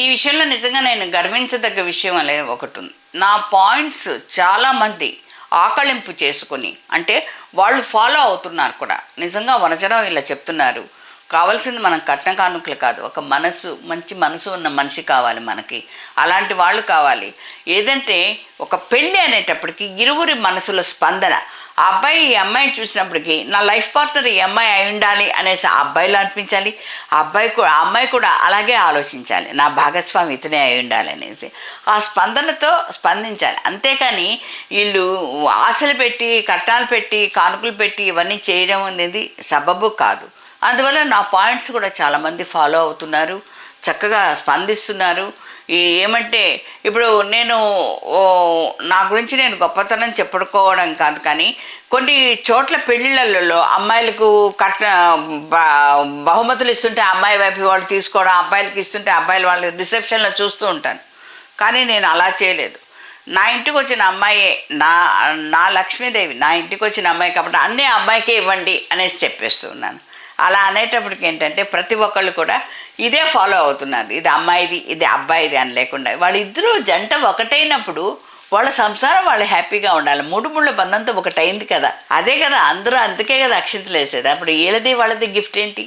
ఈ విషయంలో నిజంగా నేను గర్వించదగ్గ విషయం అనేది ఒకటి ఉంది. నా పాయింట్స్ చాలామంది ఆకళింపు చేసుకొని, అంటే వాళ్ళు ఫాలో అవుతున్నారు కూడా. నిజంగా వనజరావు ఇలా చెప్తున్నారు, కావాల్సింది మనం కట్న కానుకలు కాదు, ఒక మనసు, మంచి మనసు ఉన్న మనిషి కావాలి మనకి, అలాంటి వాళ్ళు కావాలి. ఏదంటే ఒక పెళ్ళి అనేటప్పటికి ఇరువురి మనసుల స్పందన, ఆ అబ్బాయి ఈ అమ్మాయిని చూసినప్పటికీ నా లైఫ్ పార్ట్నర్ ఈ అమ్మాయి అయి ఉండాలి అనేసి ఆ అబ్బాయిలో అనిపించాలి, ఆ అమ్మాయి కూడా అలాగే ఆలోచించాలి, నా భాగస్వామి ఇతనే అయి ఉండాలి అనేసి ఆ స్పందనతో స్పందించాలి. అంతేకాని వీళ్ళు ఆశలు పెట్టి, కట్నాలు పెట్టి, కానుకలు పెట్టి ఇవన్నీ చేయడం అనేది సబబు కాదు. అందువల్ల నా పాయింట్స్ కూడా చాలామంది ఫాలో అవుతున్నారు, చక్కగా స్పందిస్తున్నారు. ఏమంటే ఇప్పుడు నేను నా గురించి నేను గొప్పతనం చెప్పుకోవడం కాదు, కానీ కొన్ని చోట్ల పెళ్ళిళ్ళలో అమ్మాయిలకు బహుమతులు ఇస్తుంటే అమ్మాయి వైపు వాళ్ళు తీసుకోవడం, అబ్బాయిలకి ఇస్తుంటే అబ్బాయిలు వాళ్ళు రిసెప్షన్లో చూస్తూ ఉంటాను. కానీ నేను అలా చేయలేదు. నా ఇంటికి వచ్చిన అమ్మాయే నా లక్ష్మీదేవి, నా ఇంటికి వచ్చిన అమ్మాయి కాబట్టి అన్నీ అమ్మాయికే ఇవ్వండి అనేసి చెప్పేస్తున్నాను. అలా అనేటప్పటికి ఏంటంటే ప్రతి ఒక్కళ్ళు కూడా ఇదే ఫాలో అవుతున్నారు, ఇది అమ్మాయిది ఇది అబ్బాయిది అని లేకుండా. వాళ్ళిద్దరూ జంట ఒకటైనప్పుడు వాళ్ళ సంసారం వాళ్ళు హ్యాపీగా ఉండాలి. మూడు ముళ్ళ బంధంతో ఒకటైంది కదా, అదే కదా అందరూ, అందుకే కదా అక్షింతలు వేసేది. అప్పుడు వీళ్ళది వాళ్ళది గిఫ్ట్ ఏంటి?